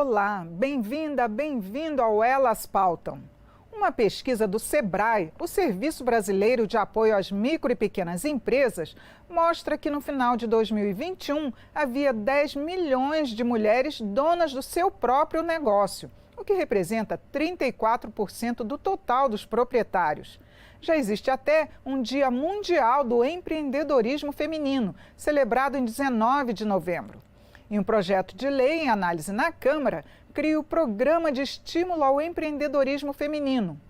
Olá, bem-vinda, bem-vindo ao Elas Pautam. Uma pesquisa do SEBRAE, o Serviço Brasileiro de Apoio às Micro e Pequenas Empresas, mostra que no final de 2021 havia 10 milhões de mulheres donas do seu próprio negócio, o que representa 34% do total dos proprietários. Já existe até um Dia Mundial do Empreendedorismo Feminino, celebrado em 19 de novembro. Em um projeto de lei em análise na Câmara, cria o Programa de Estímulo ao Empreendedorismo Feminino.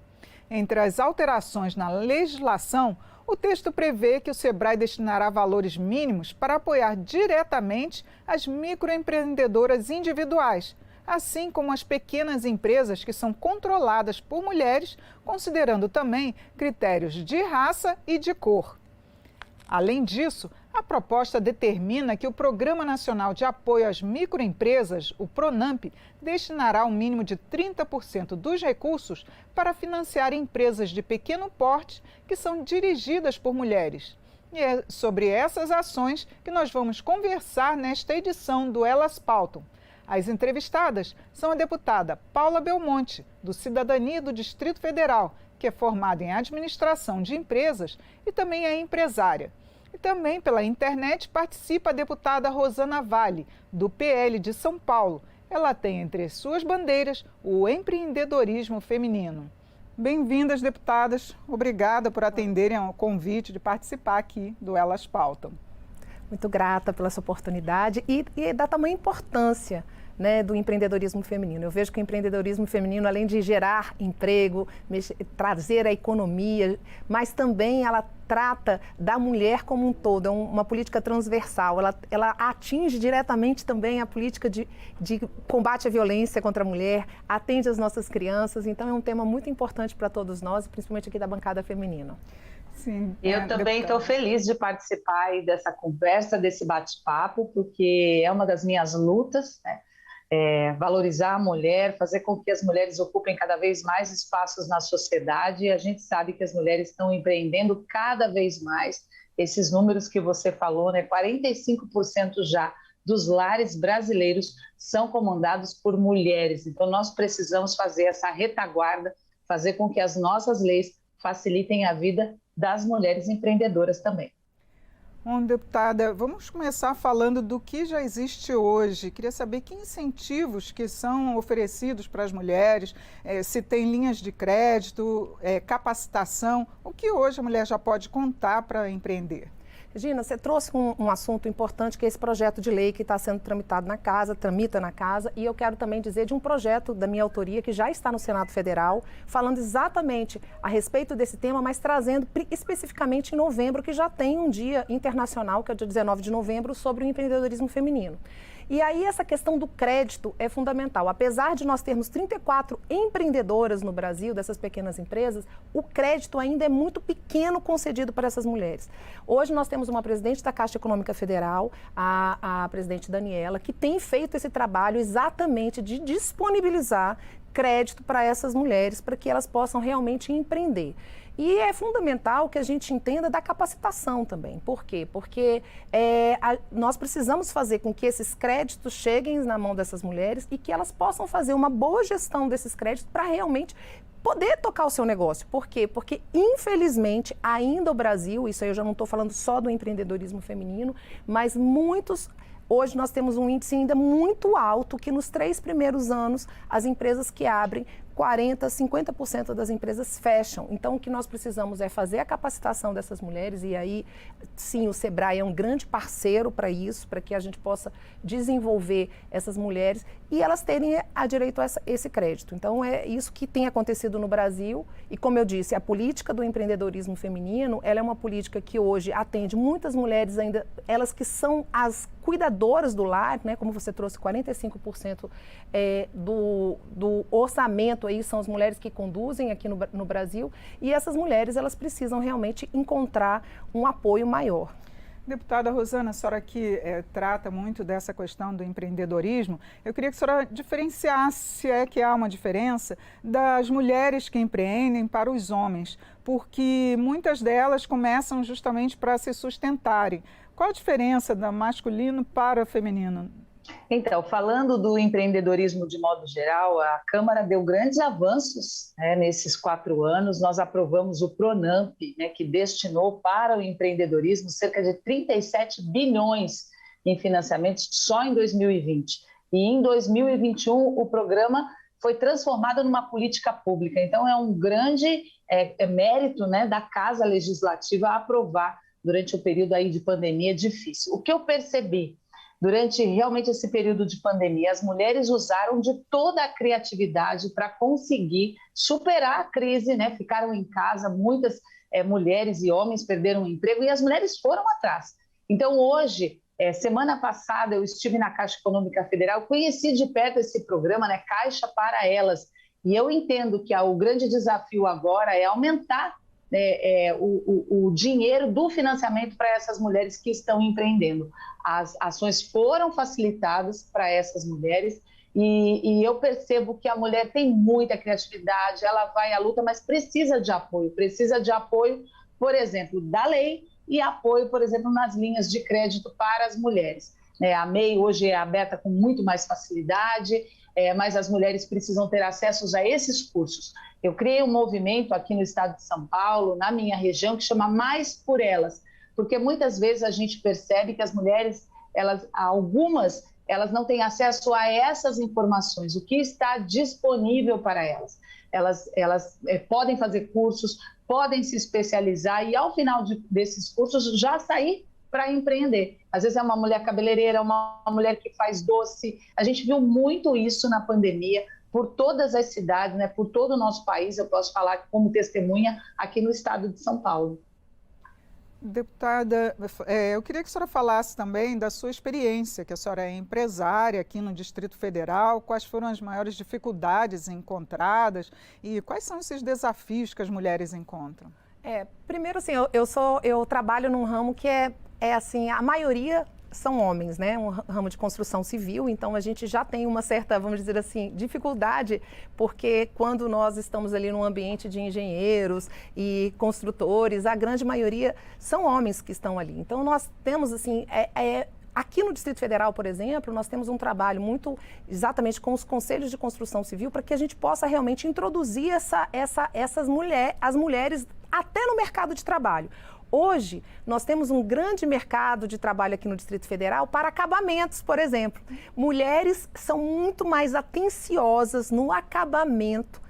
Entre as alterações na legislação, o texto prevê que o SEBRAE destinará valores mínimos para apoiar diretamente as microempreendedoras individuais, assim como as pequenas empresas que são controladas por mulheres, considerando também critérios de raça e de cor. Além disso, a proposta determina que o Programa Nacional de Apoio às Microempresas, o PRONAMP, destinará um mínimo de 30% dos recursos para financiar empresas de pequeno porte que são dirigidas por mulheres. E é sobre essas ações que nós vamos conversar nesta edição do Elas Pautam. As entrevistadas são a deputada Paula Belmonte, do Cidadania do Distrito Federal, que é formada em administração de empresas e também é empresária. E também pela internet participa a deputada Rosana Vale, do PL de São Paulo. Ela tem entre suas bandeiras o empreendedorismo feminino. Bem-vindas, deputadas. Obrigada por atenderem ao convite de participar aqui do Elas Pautam. Muito grata pela sua oportunidade e da tamanha importância, né, do empreendedorismo feminino. Eu vejo que o empreendedorismo feminino, além de gerar emprego, trazer a economia, mas também ela trata da mulher como um todo, é uma política transversal. Ela atinge diretamente também a política de combate à violência contra a mulher, atende as nossas crianças, então é um tema muito importante para todos nós, principalmente aqui da bancada feminina. Sim, eu também estou feliz de participar aí dessa conversa, desse bate-papo, porque é uma das minhas lutas, né? Valorizar a mulher, fazer com que as mulheres ocupem cada vez mais espaços na sociedade. E a gente sabe que as mulheres estão empreendendo cada vez mais. Esses números que você falou, né? 45% já dos lares brasileiros são comandados por mulheres. Então, nós precisamos fazer essa retaguarda, fazer com que as nossas leis facilitem a vida das mulheres empreendedoras também. Bom, deputada, vamos começar falando do que já existe hoje. Queria saber que incentivos que são oferecidos para as mulheres, se tem linhas de crédito, capacitação, o que hoje a mulher já pode contar para empreender. Regina, você trouxe um assunto importante, que é esse projeto de lei que está sendo tramitado na casa, tramita na casa, e eu quero também dizer de um projeto da minha autoria que já está no Senado Federal, falando exatamente a respeito desse tema, mas trazendo especificamente em novembro, que já tem um dia internacional, que é o dia 19 de novembro, sobre o empreendedorismo feminino. E aí essa questão do crédito é fundamental. Apesar de nós termos 34 empreendedoras no Brasil, dessas pequenas empresas, o crédito ainda é muito pequeno concedido para essas mulheres. Hoje nós temos uma presidente da Caixa Econômica Federal, a presidente Daniela, que tem feito esse trabalho exatamente de disponibilizar crédito para essas mulheres, para que elas possam realmente empreender. E é fundamental que a gente entenda da capacitação também. Por quê? Porque nós precisamos fazer com que esses créditos cheguem na mão dessas mulheres e que elas possam fazer uma boa gestão desses créditos para realmente poder tocar o seu negócio. Por quê? Porque, infelizmente, ainda o Brasil, isso aí eu já não estou falando só do empreendedorismo feminino, mas hoje nós temos um índice ainda muito alto que nos 3 primeiros anos as empresas que abrem 40%, 50% das empresas fecham. Então, o que nós precisamos é fazer a capacitação dessas mulheres e aí, sim, o SEBRAE é um grande parceiro para isso, para que a gente possa desenvolver essas mulheres e elas terem direito a esse crédito. Então, é isso que tem acontecido no Brasil e, como eu disse, a política do empreendedorismo feminino, ela é uma política que hoje atende muitas mulheres ainda, elas que são as cuidadoras do lar, né, como você trouxe, 45% do orçamento aí são as mulheres que conduzem aqui no Brasil, e essas mulheres, elas precisam realmente encontrar um apoio maior. Deputada Rosana, a senhora que trata muito dessa questão do empreendedorismo, eu queria que a senhora diferenciasse, se é que há uma diferença, das mulheres que empreendem para os homens, porque muitas delas começam justamente para se sustentarem. Qual a diferença da masculino para o feminino? Então, falando do empreendedorismo de modo geral, a Câmara deu grandes avanços, né, nesses 4 anos. Nós aprovamos o PRONAMP, né, que destinou para o empreendedorismo cerca de 37 bilhões em financiamentos só em 2020. E em 2021, o programa foi transformado numa política pública. Então, é um grande mérito, né, da Casa Legislativa aprovar durante o período aí de pandemia difícil. O que eu percebi durante realmente esse período de pandemia, as mulheres usaram de toda a criatividade para conseguir superar a crise, né? Ficaram em casa, muitas mulheres e homens perderam o emprego e as mulheres foram atrás. Então, hoje, semana passada, eu estive na Caixa Econômica Federal, conheci de perto esse programa, né? Caixa para Elas, e eu entendo que o grande desafio agora é aumentar o dinheiro do financiamento para essas mulheres que estão empreendendo. As ações foram facilitadas para essas mulheres e eu percebo que a mulher tem muita criatividade, ela vai à luta, mas precisa de apoio, por exemplo, da lei e apoio, por exemplo, nas linhas de crédito para as mulheres. A MEI hoje é aberta com muito mais facilidade, mas as mulheres precisam ter acesso a esses cursos. Eu criei um movimento aqui no estado de São Paulo, na minha região, que chama Mais por Elas, porque muitas vezes a gente percebe que as mulheres, algumas não têm acesso a essas informações, o que está disponível para elas. Elas podem fazer cursos, podem se especializar e, ao final desses cursos, já sair para empreender. Às vezes é uma mulher cabeleireira, uma mulher que faz doce. A gente viu muito isso na pandemia, por todas as cidades, né, por todo o nosso país. Eu posso falar como testemunha aqui no estado de São Paulo. Deputada, eu queria que a senhora falasse também da sua experiência, que a senhora é empresária aqui no Distrito Federal, quais foram as maiores dificuldades encontradas e quais são esses desafios que as mulheres encontram? Primeiro, assim, eu trabalho num ramo que assim, a maioria são homens, né? Um ramo de construção civil, então a gente já tem uma certa, vamos dizer assim, dificuldade, porque quando nós estamos ali num ambiente de engenheiros e construtores, a grande maioria são homens que estão ali. Então nós temos, assim, aqui no Distrito Federal, por exemplo, nós temos um trabalho muito exatamente com os conselhos de construção civil para que a gente possa realmente introduzir as mulheres até no mercado de trabalho. Hoje, nós temos um grande mercado de trabalho aqui no Distrito Federal para acabamentos, por exemplo. Mulheres são muito mais atenciosas no acabamento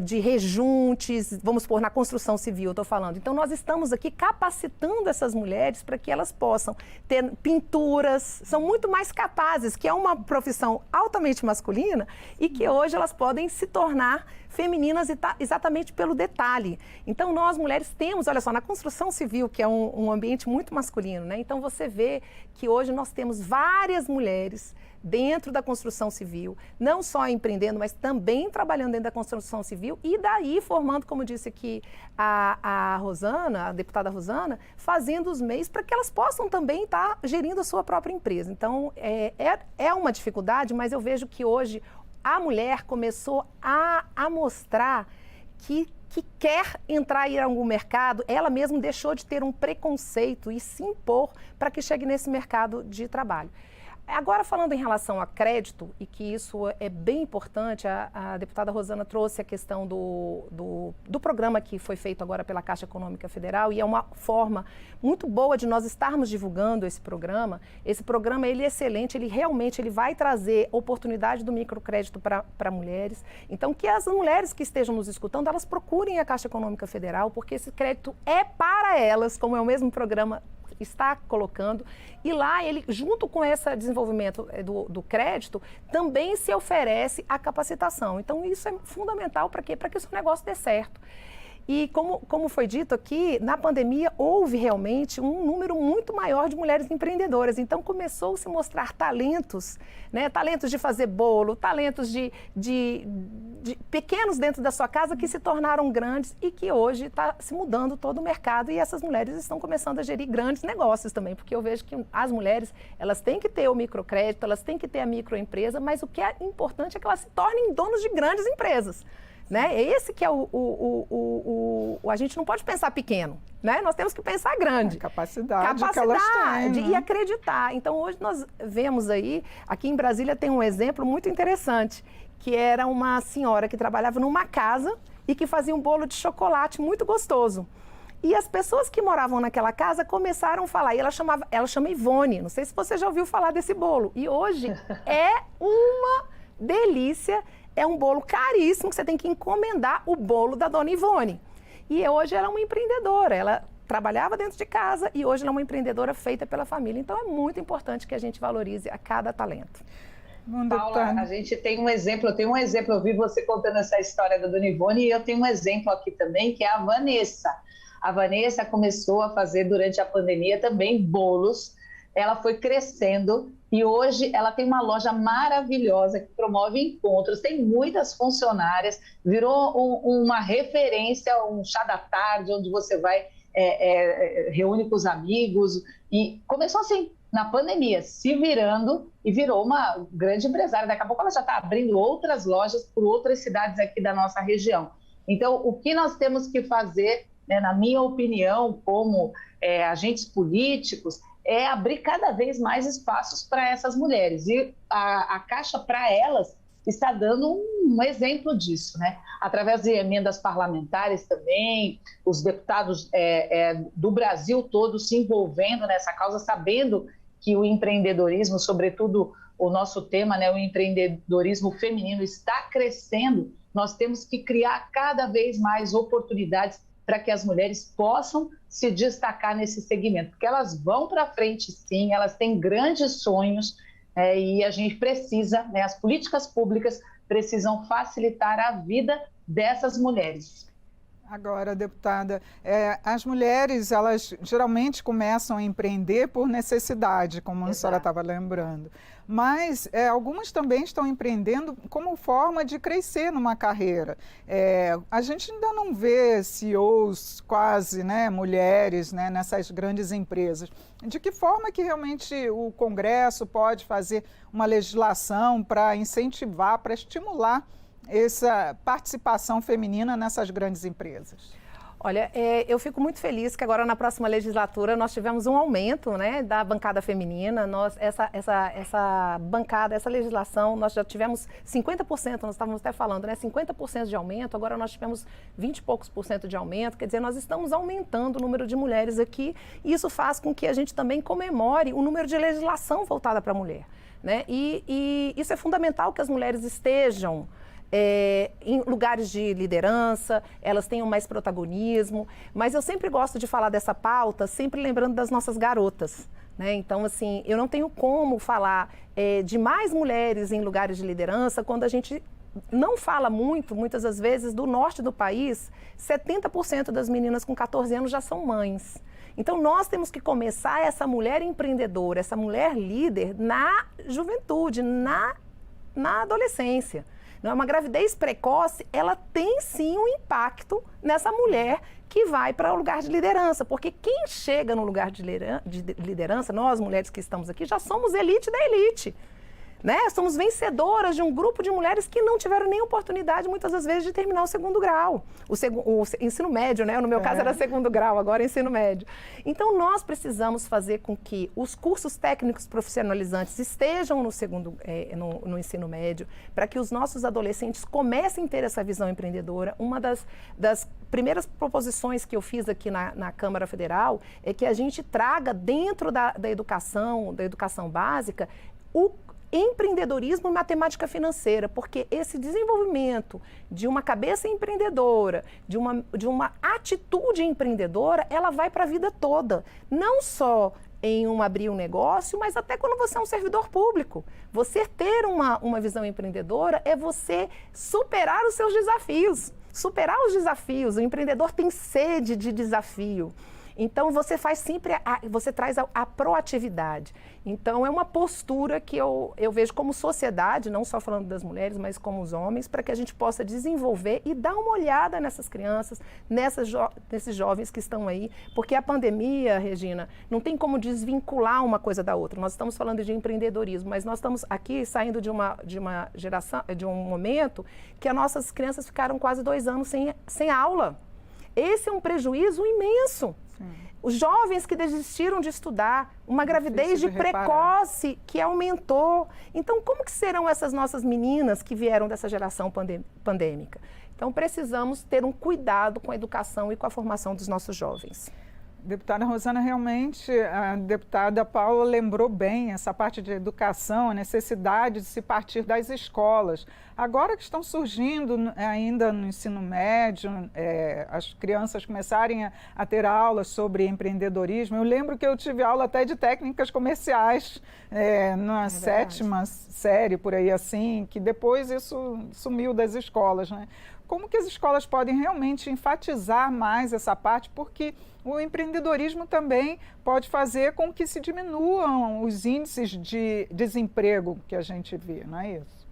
de rejuntes, vamos supor, na construção civil, estou falando. Então, nós estamos aqui capacitando essas mulheres para que elas possam ter pinturas, são muito mais capazes, que é uma profissão altamente masculina e que hoje elas podem se tornar femininas exatamente pelo detalhe. Então, nós mulheres temos, olha só, na construção civil, que é um ambiente muito masculino, né? Então, você vê que hoje nós temos várias mulheres dentro da construção civil, não só empreendendo, mas também trabalhando dentro da construção civil e daí formando, como disse aqui a Rosana, a deputada Rosana, fazendo os meios para que elas possam também estar gerindo a sua própria empresa. Então, é uma dificuldade, mas eu vejo que hoje a mulher começou a mostrar que quer entrar em algum mercado, ela mesma deixou de ter um preconceito e se impor para que chegue nesse mercado de trabalho. Agora, falando em relação a crédito, e que isso é bem importante, a deputada Rosana trouxe a questão do programa que foi feito agora pela Caixa Econômica Federal, e é uma forma muito boa de nós estarmos divulgando esse programa. Esse programa, ele é excelente, ele realmente vai trazer oportunidade do microcrédito para mulheres. Então, que as mulheres que estejam nos escutando, elas procurem a Caixa Econômica Federal, porque esse crédito é para elas, como é o mesmo programa está colocando, e lá ele, junto com esse desenvolvimento do crédito, também se oferece a capacitação. Então, isso é fundamental para quê? Para que o seu negócio dê certo. E como foi dito aqui, na pandemia houve realmente um número muito maior de mulheres empreendedoras. Então começou a se mostrar talentos, né? Talentos de fazer bolo, talentos de pequenos dentro da sua casa que se tornaram grandes e que hoje está se mudando todo o mercado e essas mulheres estão começando a gerir grandes negócios também, porque eu vejo que as mulheres, elas têm que ter o microcrédito, elas têm que ter a microempresa, mas o que é importante é que elas se tornem donos de grandes empresas. né? Esse que é a gente não pode pensar pequeno, né? Nós temos que pensar grande. Capacidade que elas têm, e acreditar. Então, hoje nós vemos aí, aqui em Brasília tem um exemplo muito interessante, que era uma senhora que trabalhava numa casa e que fazia um bolo de chocolate muito gostoso. E as pessoas que moravam naquela casa começaram a falar, e ela chama Ivone, não sei se você já ouviu falar desse bolo. E hoje é uma delícia, é um bolo caríssimo, que você tem que encomendar o bolo da dona Ivone. E hoje ela é uma empreendedora, ela trabalhava dentro de casa e hoje ela é uma empreendedora feita pela família. Então é muito importante que a gente valorize a cada talento. Paula, a gente tem um exemplo, eu vi você contando essa história da dona Ivone e eu tenho um exemplo aqui também, que é a Vanessa. A Vanessa começou a fazer durante a pandemia também bolos, ela foi crescendo e hoje ela tem uma loja maravilhosa que promove encontros, tem muitas funcionárias, virou uma referência, um chá da tarde, onde você vai, reúne com os amigos, e começou assim, na pandemia, se virando e virou uma grande empresária. Daqui a pouco ela já está abrindo outras lojas por outras cidades aqui da nossa região. Então, o que nós temos que fazer, né, na minha opinião, como agentes políticos, é abrir cada vez mais espaços para essas mulheres. E a Caixa, para elas, está dando um exemplo disso, né? Através de emendas parlamentares também, os deputados do Brasil todo se envolvendo nessa causa, sabendo que o empreendedorismo, sobretudo o nosso tema, né, o empreendedorismo feminino, está crescendo. Nós temos que criar cada vez mais oportunidades para que as mulheres possam se destacar nesse segmento, porque elas vão para frente, sim, elas têm grandes sonhos, e a gente precisa, né, as políticas públicas precisam facilitar a vida dessas mulheres. Agora, deputada, as mulheres, elas geralmente começam a empreender por necessidade, como a senhora estava lembrando. Mas algumas também estão empreendendo como forma de crescer numa carreira. A gente ainda não vê CEOs quase, né, mulheres, né, nessas grandes empresas. De que forma que realmente o Congresso pode fazer uma legislação para incentivar, para estimular essa participação feminina nessas grandes empresas? Olha, eu fico muito feliz que agora na próxima legislatura nós tivemos um aumento, né, da bancada feminina. Essa bancada, essa legislação, nós já tivemos 50%, nós estávamos até falando, né, 50% de aumento, agora nós tivemos 20 e poucos por cento de aumento, quer dizer, nós estamos aumentando o número de mulheres aqui e isso faz com que a gente também comemore o número de legislação voltada para a mulher, né, e isso é fundamental que as mulheres estejam em lugares de liderança, elas tenham mais protagonismo, mas eu sempre gosto de falar dessa pauta, sempre lembrando das nossas garotas, né? Então, assim, eu não tenho como falar de mais mulheres em lugares de liderança quando a gente não fala muitas das vezes, do norte do país, 70% das meninas com 14 anos já são mães. Então, nós temos que começar essa mulher empreendedora, essa mulher líder na juventude, na adolescência. Uma gravidez precoce, ela tem sim um impacto nessa mulher que vai para o lugar de liderança, porque quem chega no lugar de liderança, nós mulheres que estamos aqui, já somos elite da elite, né? Somos vencedoras de um grupo de mulheres que não tiveram nem oportunidade, muitas das vezes, de terminar o segundo grau, o ensino médio, né? No meu caso era segundo grau, agora é ensino médio. Então, nós precisamos fazer com que os cursos técnicos profissionalizantes estejam no ensino médio, para que os nossos adolescentes comecem a ter essa visão empreendedora. Uma das primeiras proposições que eu fiz aqui na Câmara Federal é que a gente traga dentro da educação básica, o empreendedorismo e matemática financeira, porque esse desenvolvimento de uma cabeça empreendedora, de uma atitude empreendedora, ela vai para a vida toda, não só em abrir um negócio, mas até quando você é um servidor público. Você ter uma visão empreendedora é você superar os seus desafios, superar os desafios. O empreendedor tem sede de desafio. Então, você faz sempre, você traz a proatividade. Então, é uma postura que eu vejo como sociedade, não só falando das mulheres, mas como os homens, para que a gente possa desenvolver e dar uma olhada nessas crianças, nesses jovens que estão aí, porque a pandemia, Regina, não tem como desvincular uma coisa da outra. Nós estamos falando de empreendedorismo, mas nós estamos aqui saindo de uma geração, de um momento que as nossas crianças ficaram quase 2 anos sem aula. Esse é um prejuízo imenso. Sim. Os jovens que desistiram de estudar, uma gravidez de precoce que aumentou. Então, como que serão essas nossas meninas que vieram dessa geração pandêmica? Então, precisamos ter um cuidado com a educação e com a formação dos nossos jovens. Deputada Rosana, realmente a deputada Paula lembrou bem essa parte de educação, a necessidade de se partir das escolas. Agora que estão surgindo ainda no ensino médio, as crianças começarem a ter aulas sobre empreendedorismo. Eu lembro que eu tive aula até de técnicas comerciais na 7ª série, por aí assim, que depois isso sumiu das escolas, né? Como que as escolas podem realmente enfatizar mais essa parte, porque o empreendedorismo também pode fazer com que se diminuam os índices de desemprego que a gente vê, não é isso?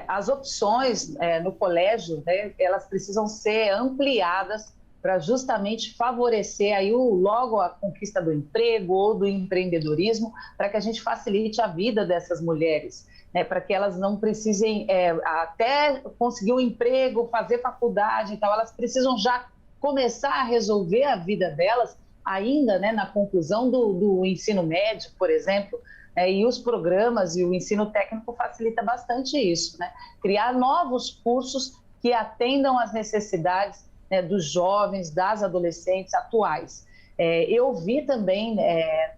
As opções no colégio, né, elas precisam ser ampliadas para justamente favorecer aí logo a conquista do emprego ou do empreendedorismo, para que a gente facilite a vida dessas mulheres. Né, para que elas não precisem até conseguir um emprego, fazer faculdade e tal, elas precisam já começar a resolver a vida delas ainda, né, na conclusão do ensino médio, por exemplo, e os programas e o ensino técnico facilita bastante isso, né? Criar novos cursos que atendam às necessidades, né, dos jovens, das adolescentes atuais. Eu vi também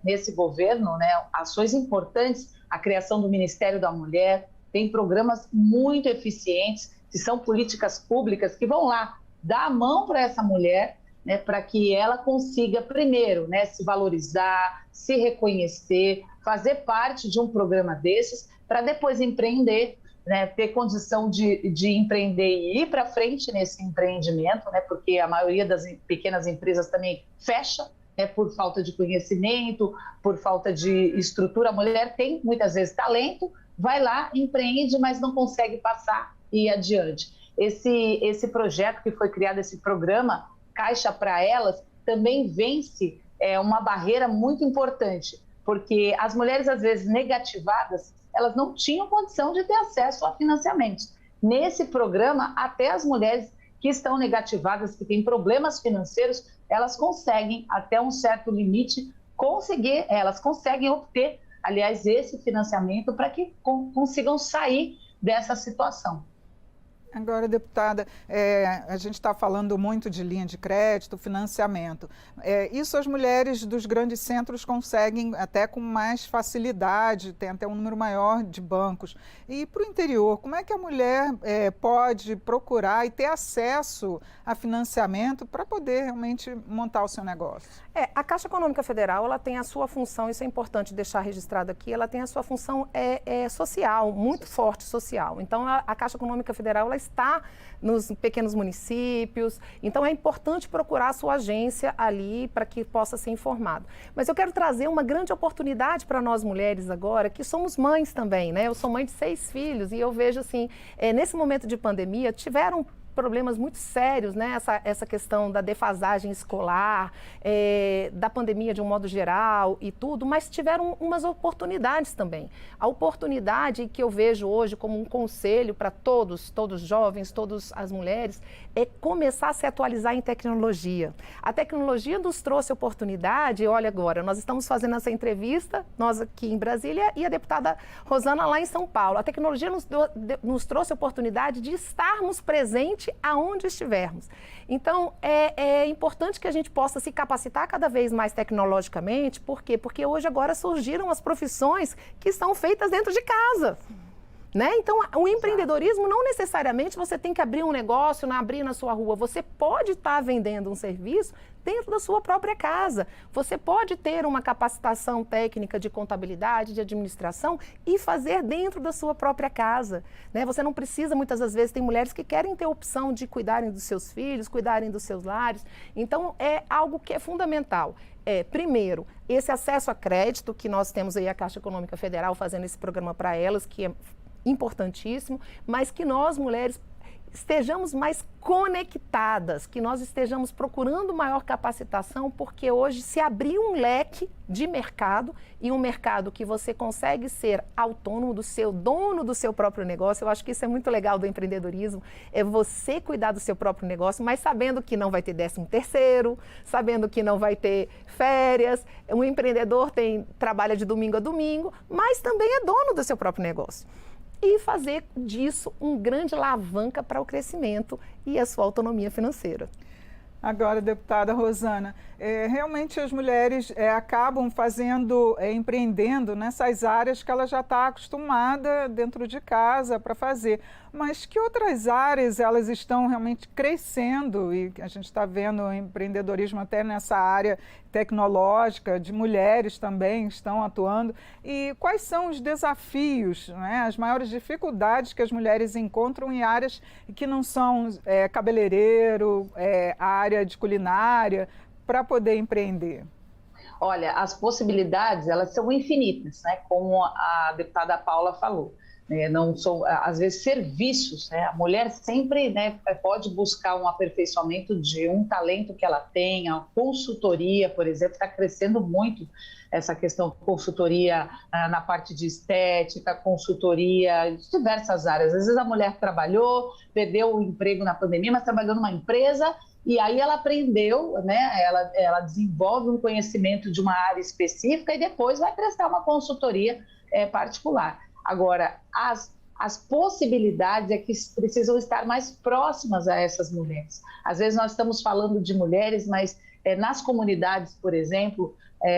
nesse governo, né, ações importantes, a criação do Ministério da Mulher, tem programas muito eficientes, que são políticas públicas que vão lá dar a mão para essa mulher, né, para que ela consiga, primeiro, né, se valorizar, se reconhecer, fazer parte de um programa desses, para depois empreender, né, ter condição de empreender e ir para frente nesse empreendimento, né, porque a maioria das pequenas empresas também fecha, por falta de conhecimento, por falta de estrutura. A mulher tem, muitas vezes, talento, vai lá, empreende, mas não consegue passar e ir adiante. Esse projeto que foi criado, esse programa Caixa para Elas, também vence uma barreira muito importante, porque as mulheres, às vezes, negativadas, elas não tinham condição de ter acesso a financiamentos. Nesse programa, até as mulheres que estão negativadas, que têm problemas financeiros, elas conseguem, até um certo limite, elas conseguem obter, aliás, esse financiamento para que consigam sair dessa situação. Agora, deputada, a gente está falando muito de linha de crédito, financiamento. Isso as mulheres dos grandes centros conseguem até com mais facilidade, tem até um número maior de bancos. E para o interior, como é que a mulher pode procurar e ter acesso a financiamento para poder realmente montar o seu negócio? A Caixa Econômica Federal, ela tem a sua função, isso é importante deixar registrado aqui, ela tem a sua função social, muito forte social. Então, a Caixa Econômica Federal, ela está nos pequenos municípios, então é importante procurar a sua agência ali para que possa ser informado. Mas eu quero trazer uma grande oportunidade para nós mulheres agora, que somos mães também, né? Eu sou mãe de 6 filhos e eu vejo assim, nesse momento de pandemia, tiveram problemas muito sérios, né? Essa questão da defasagem escolar, da pandemia de um modo geral e tudo, mas tiveram umas oportunidades também. A oportunidade que eu vejo hoje como um conselho para todos os jovens, todas as mulheres, é começar a se atualizar em tecnologia. A tecnologia nos trouxe oportunidade, olha agora, nós estamos fazendo essa entrevista, nós aqui em Brasília e a deputada Rosana lá em São Paulo. A tecnologia nos trouxe oportunidade de estarmos presentes aonde estivermos. Então, é importante que a gente possa se capacitar cada vez mais tecnologicamente. Por quê? Porque hoje agora surgiram as profissões que são feitas dentro de casa. Né? Então, o empreendedorismo não necessariamente você tem que abrir um negócio, abrir na sua rua. Você pode estar vendendo um serviço dentro da sua própria casa. Você pode ter uma capacitação técnica de contabilidade, de administração e fazer dentro da sua própria casa. Né? Você não precisa, muitas das vezes, tem mulheres que querem ter a opção de cuidarem dos seus filhos, cuidarem dos seus lares. Então, é algo que é fundamental. Primeiro, esse acesso a crédito, que nós temos aí a Caixa Econômica Federal fazendo esse programa para elas, que é importantíssimo, mas que nós, mulheres, estejamos mais conectadas, que nós estejamos procurando maior capacitação, porque hoje se abriu um leque de mercado e um mercado que você consegue ser autônomo dono do seu próprio negócio. Eu acho que isso é muito legal do empreendedorismo, é você cuidar do seu próprio negócio, mas sabendo que não vai ter 13º, sabendo que não vai ter férias. Um empreendedor trabalha de domingo a domingo, mas também é dono do seu próprio negócio. E fazer disso um grande alavanca para o crescimento e a sua autonomia financeira. Agora, deputada Rosana, realmente as mulheres acabam empreendendo nessas áreas que ela já está acostumada dentro de casa para fazer. Mas que outras áreas elas estão realmente crescendo? E a gente está vendo o empreendedorismo até nessa área tecnológica, de mulheres também estão atuando. E quais são os desafios, né, as maiores dificuldades que as mulheres encontram em áreas que não são cabeleireiro, área de culinária, para poder empreender? Olha, as possibilidades, elas são infinitas, né? Como a deputada Paula falou. Não são, às vezes, serviços, né? A mulher sempre, né, pode buscar um aperfeiçoamento de um talento que ela tem. A consultoria, por exemplo, está crescendo muito essa questão de consultoria na parte de estética, consultoria de diversas áreas. Às vezes a mulher trabalhou, perdeu o emprego na pandemia, mas trabalhou numa empresa e aí ela aprendeu, né? Ela desenvolve um conhecimento de uma área específica e depois vai prestar uma consultoria particular. Agora, as possibilidades é que precisam estar mais próximas a essas mulheres. Às vezes nós estamos falando de mulheres, mas nas comunidades, por exemplo,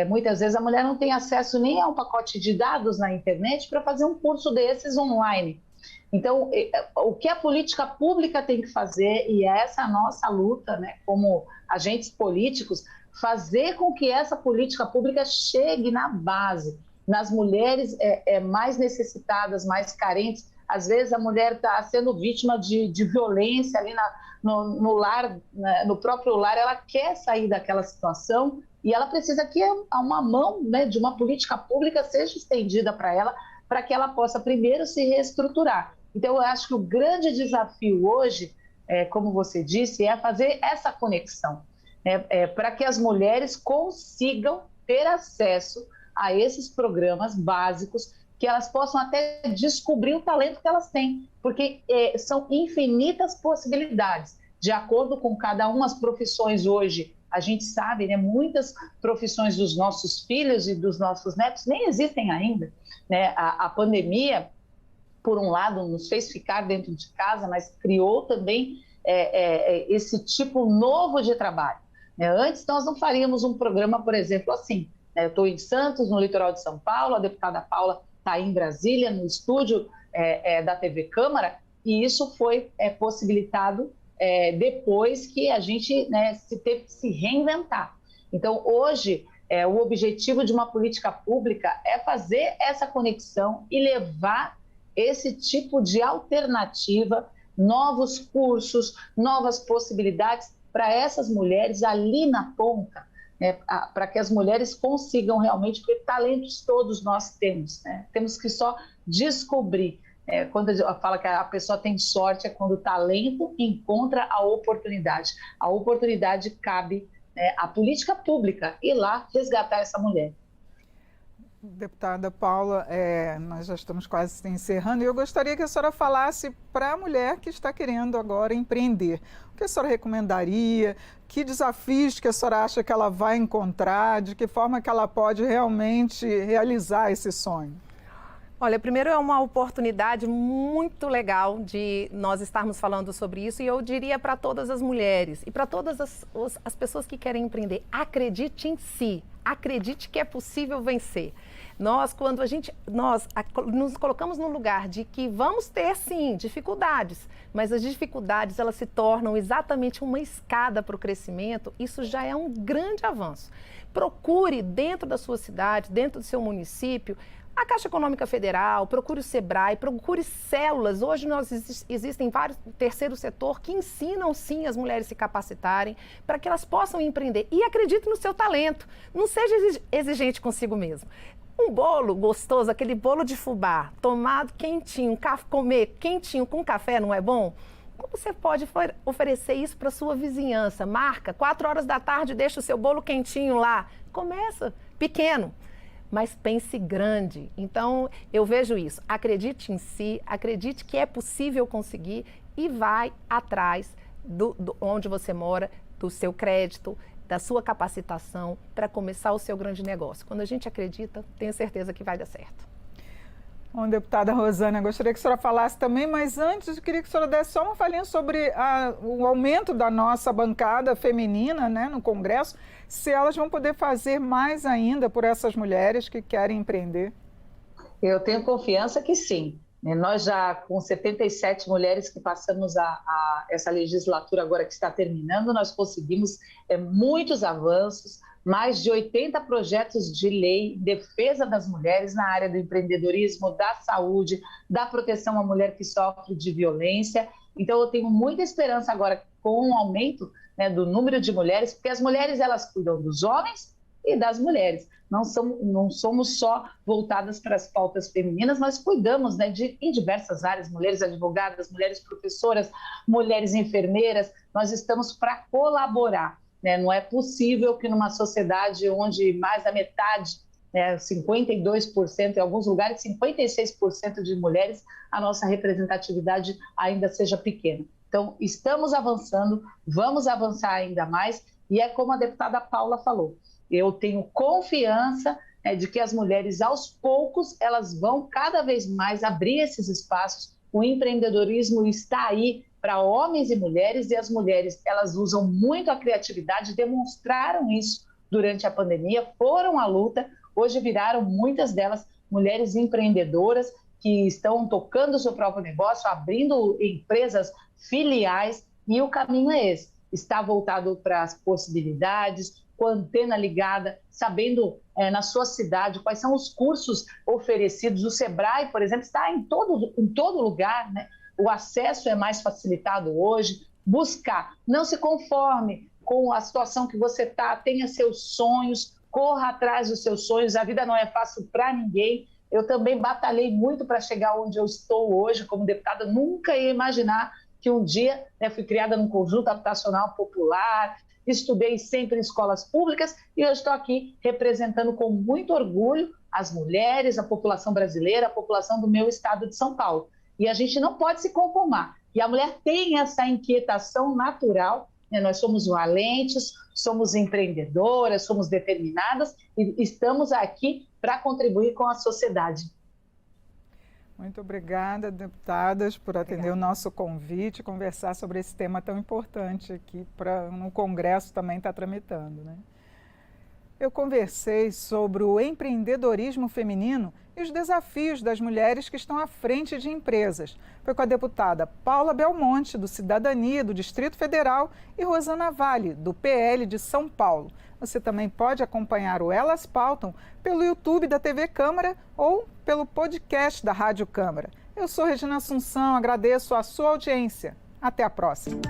muitas vezes a mulher não tem acesso nem a um pacote de dados na internet para fazer um curso desses online. Então, o que a política pública tem que fazer, e essa é a nossa luta, né, como agentes políticos, fazer com que essa política pública chegue na base, nas mulheres mais necessitadas, mais carentes. Às vezes a mulher está sendo vítima de violência ali no lar, no próprio lar, ela quer sair daquela situação e ela precisa que uma mão, né, de uma política pública seja estendida para ela, para que ela possa primeiro se reestruturar. Então eu acho que o grande desafio hoje, como você disse, é fazer essa conexão, para que as mulheres consigam ter acesso a esses programas básicos, que elas possam até descobrir o talento que elas têm, porque são infinitas possibilidades, de acordo com cada uma. As profissões hoje, a gente sabe, né, muitas profissões dos nossos filhos e dos nossos netos nem existem ainda, né? A pandemia, por um lado, nos fez ficar dentro de casa, mas criou também esse tipo novo de trabalho, né? Antes nós não faríamos um programa, por exemplo, assim. Eu estou em Santos, no litoral de São Paulo, a deputada Paula está em Brasília, no estúdio da TV Câmara, e isso foi possibilitado depois que a gente, né, teve que se reinventar. Então, hoje, o objetivo de uma política pública é fazer essa conexão e levar esse tipo de alternativa, novos cursos, novas possibilidades para essas mulheres ali na ponta, para que as mulheres consigam realmente, porque talentos todos nós temos, né? Temos que só descobrir. Quando eu falo que a pessoa tem sorte, é quando o talento encontra a oportunidade. A oportunidade cabe à política pública ir lá resgatar essa mulher. Deputada Paula, nós já estamos quase encerrando e eu gostaria que a senhora falasse para a mulher que está querendo agora empreender. O que a senhora recomendaria? Que desafios que a senhora acha que ela vai encontrar? De que forma que ela pode realmente realizar esse sonho? Olha, primeiro é uma oportunidade muito legal de nós estarmos falando sobre isso e eu diria para todas as mulheres e para todas as pessoas que querem empreender, acredite em si, acredite que é possível vencer. Quando nós nos colocamos no lugar de que vamos ter, sim, dificuldades, mas as dificuldades, elas se tornam exatamente uma escada para o crescimento, isso já é um grande avanço. Procure dentro da sua cidade, dentro do seu município, a Caixa Econômica Federal, procure o Sebrae, procure células. Hoje existem vários terceiro setor que ensinam sim as mulheres se capacitarem para que elas possam empreender. E acredite no seu talento, não seja exigente consigo mesmo. Um bolo gostoso, aquele bolo de fubá, tomado quentinho, comer quentinho com café, não é bom? Como você pode oferecer isso para sua vizinhança? Marca, 4 horas da tarde, deixa o seu bolo quentinho lá. Começa pequeno, mas pense grande. Então, eu vejo isso. Acredite em si, acredite que é possível conseguir e vai atrás do onde você mora, do seu crédito, da sua capacitação para começar o seu grande negócio. Quando a gente acredita, tenho certeza que vai dar certo. Bom, deputada Rosânia, gostaria que a senhora falasse também, mas antes eu queria que a senhora desse só uma falinha sobre o aumento da nossa bancada feminina, né, no Congresso, se elas vão poder fazer mais ainda por essas mulheres que querem empreender. Eu tenho confiança que sim. Nós já, com 77 mulheres que passamos essa legislatura agora que está terminando, nós conseguimos muitos avanços, mais de 80 projetos de lei em defesa das mulheres na área do empreendedorismo, da saúde, da proteção à mulher que sofre de violência. Então, eu tenho muita esperança agora com o aumento, né, do número de mulheres, porque as mulheres elas cuidam dos homens e das mulheres. Não somos só voltadas para as pautas femininas, mas cuidamos, né, em diversas áreas, mulheres advogadas, mulheres professoras, mulheres enfermeiras, nós estamos para colaborar. Não é possível que numa sociedade onde mais da metade, 52%, em alguns lugares 56% de mulheres, a nossa representatividade ainda seja pequena. Então, estamos avançando, vamos avançar ainda mais, e é como a deputada Paula falou, eu tenho confiança de que as mulheres, aos poucos, elas vão cada vez mais abrir esses espaços. O empreendedorismo está aí para homens e mulheres, e as mulheres, elas usam muito a criatividade, demonstraram isso durante a pandemia, foram à luta, hoje viraram, muitas delas, mulheres empreendedoras que estão tocando o seu próprio negócio, abrindo empresas filiais, e o caminho é esse, está voltado para as possibilidades, com a antena ligada, sabendo na sua cidade quais são os cursos oferecidos. O Sebrae, por exemplo, está em todo lugar, né? O acesso é mais facilitado hoje. Buscar, não se conforme com a situação que você está, tenha seus sonhos, corra atrás dos seus sonhos. A vida não é fácil para ninguém. Eu também batalhei muito para chegar onde eu estou hoje como deputada. Nunca ia imaginar que um dia, fui criada num conjunto habitacional popular, estudei sempre em escolas públicas e hoje estou aqui representando com muito orgulho as mulheres, a população brasileira, a população do meu estado de São Paulo. E a gente não pode se conformar. E a mulher tem essa inquietação natural, né? Nós somos valentes, somos empreendedoras, somos determinadas e estamos aqui para contribuir com a sociedade. Muito obrigada, deputadas, por atender o nosso convite e conversar sobre esse tema tão importante aqui no Congresso também está tramitando, né? Eu conversei sobre o empreendedorismo feminino e os desafios das mulheres que estão à frente de empresas. Foi com a deputada Paula Belmonte, do Cidadania, do Distrito Federal, e Rosana Vale, do PL de São Paulo. Você também pode acompanhar o Elas Pautam pelo YouTube da TV Câmara ou pelo podcast da Rádio Câmara. Eu sou Regina Assunção, agradeço a sua audiência. Até a próxima.